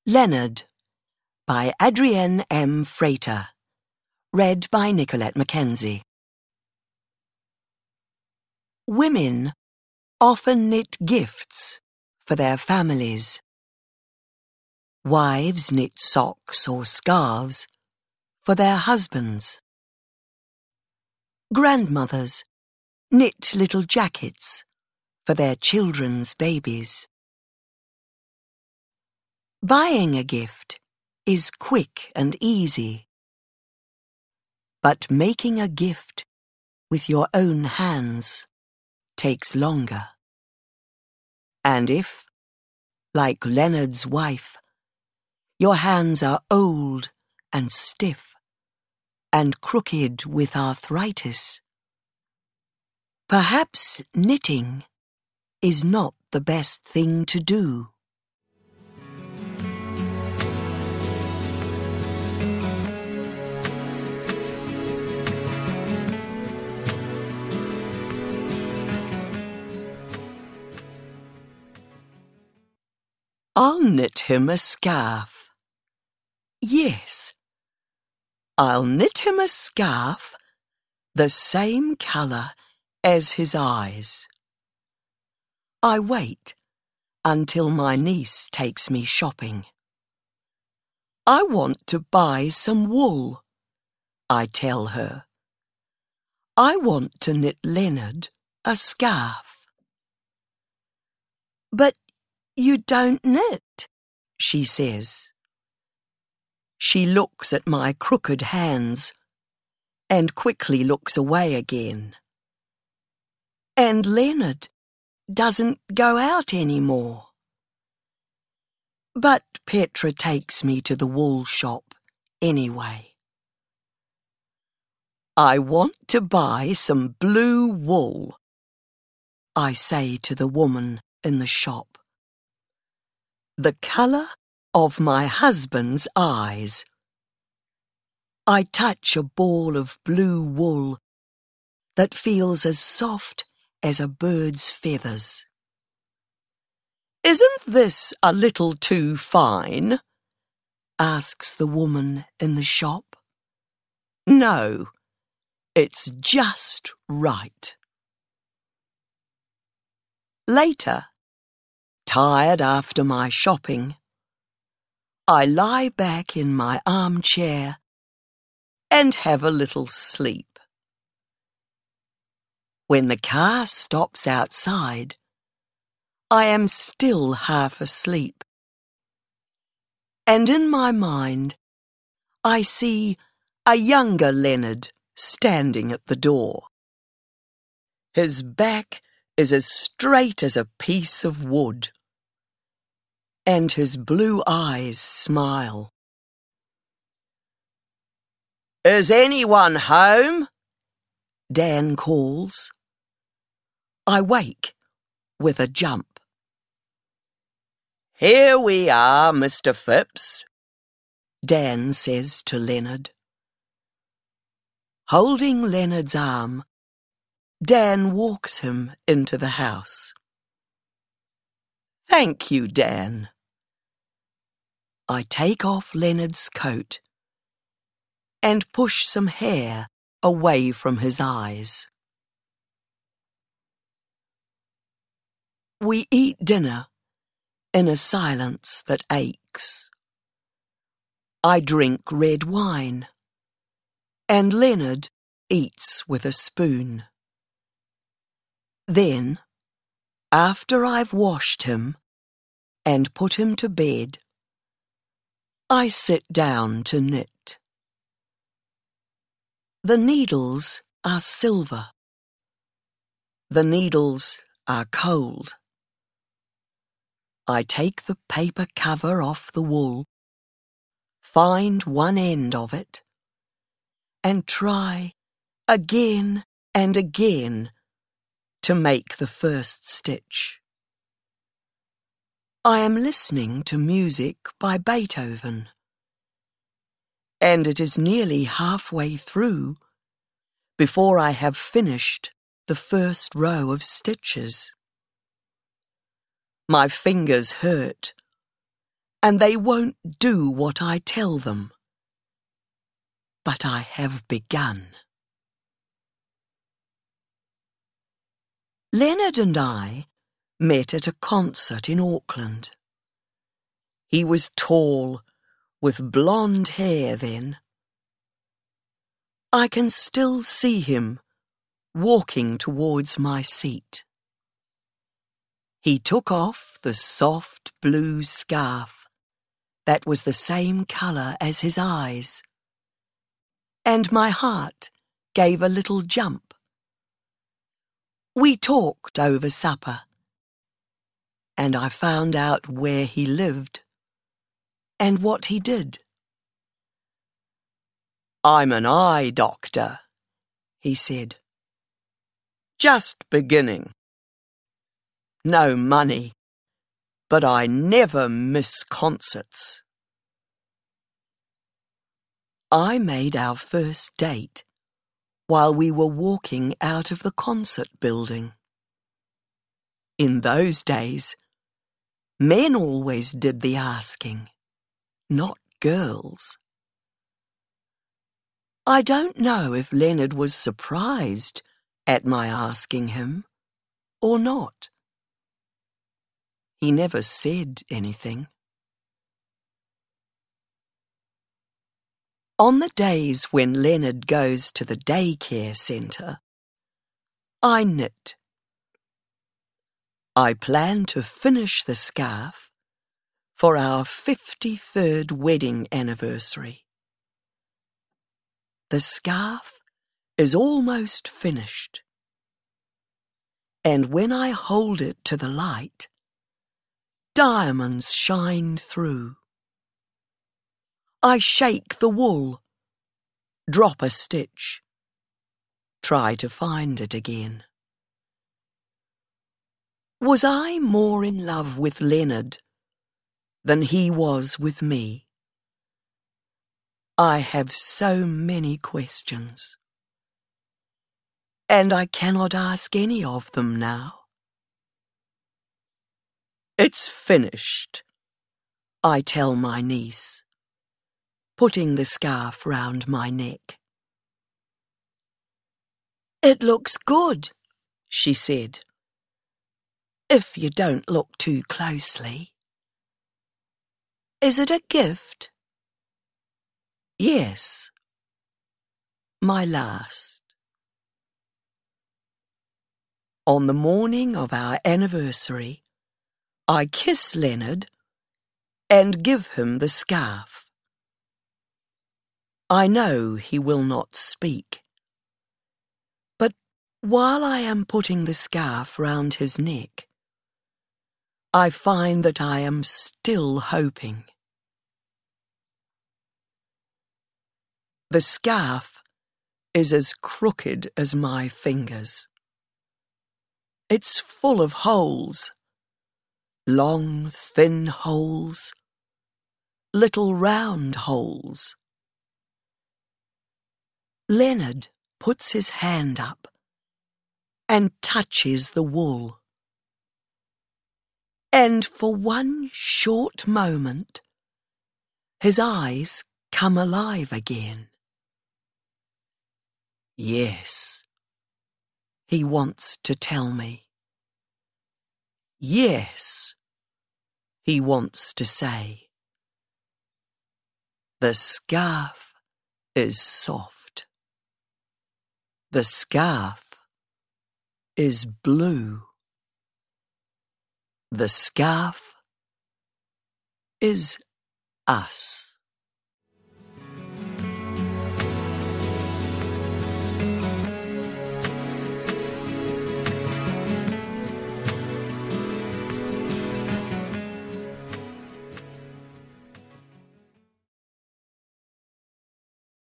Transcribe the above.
Leonard by Adrienne M. Frater. Read by Nicolette Mackenzie. Women often knit gifts for their families. Wives knit socks or scarves for their husbands. Grandmothers knit little jackets for their children's babies. Buying a gift is quick and easy, but making a gift with your own hands takes longer. And if, like Leonard's wife, your hands are old and stiff and crooked with arthritis, perhaps knitting is not the best thing to do. I'll knit him a scarf. Yes, I'll knit him a scarf the same colour as his eyes. I wait until my niece takes me shopping. I want to buy some wool, I tell her. I want to knit Leonard a scarf. But you don't knit, she says. She looks at my crooked hands and quickly looks away again. And Leonard doesn't go out anymore. But Petra takes me to the wool shop anyway. I want to buy some blue wool, I say to the woman in the shop. The colour of my husband's eyes. I touch a ball of blue wool that feels as soft as a bird's feathers. Isn't this a little too fine? Asks the woman in the shop. No, it's just right. Later, tired after my shopping, I lie back in my armchair and have a little sleep. When the car stops outside, I am still half asleep. And in my mind, I see a younger Leonard standing at the door. His back is as straight as a piece of wood, and his blue eyes smile. Is anyone home? Dan calls. I wake with a jump. Here we are, Mr. Phipps, Dan says to Leonard. Holding Leonard's arm, Dan walks him into the house. Thank you, Dan. I take off Leonard's coat and push some hair away from his eyes. We eat dinner in a silence that aches. I drink red wine, and Leonard eats with a spoon. Then, after I've washed him and put him to bed, I sit down to knit. The needles are silver. The needles are cold. I take the paper cover off the wool, find one end of it, and try again and again to make the first stitch. I am listening to music by Beethoven, and it is nearly halfway through before I have finished the first row of stitches. My fingers hurt, and they won't do what I tell them. But I have begun. Leonard and I met at a concert in Auckland. He was tall, with blonde hair then. I can still see him walking towards my seat. He took off the soft blue scarf that was the same colour as his eyes, and my heart gave a little jump. We talked over supper, and I found out where he lived and what he did. "I'm an eye doctor," he said. "Just beginning. No money, but I never miss concerts." I made our first date while we were walking out of the concert building. In those days, men always did the asking, not girls. I don't know if Leonard was surprised at my asking him or not. He never said anything. On the days when Leonard goes to the daycare centre, I knit. I plan to finish the scarf for our 53rd wedding anniversary. The scarf is almost finished, and when I hold it to the light, diamonds shine through. I shake the wool, drop a stitch, try to find it again. Was I more in love with Leonard than he was with me? I have so many questions, and I cannot ask any of them now. "It's finished," I tell my niece, putting the scarf round my neck. "It looks good," she said, "if you don't look too closely. Is it a gift?" "Yes, my last." On the morning of our anniversary, I kiss Leonard and give him the scarf. I know he will not speak, but while I am putting the scarf round his neck, I find that I am still hoping. The scarf is as crooked as my fingers. It's full of holes, long, thin holes, little round holes. Leonard puts his hand up and touches the wool. And for one short moment, his eyes come alive again. Yes, he wants to tell me. Yes, he wants to say. The scarf is soft. The scarf is blue. The scarf is us.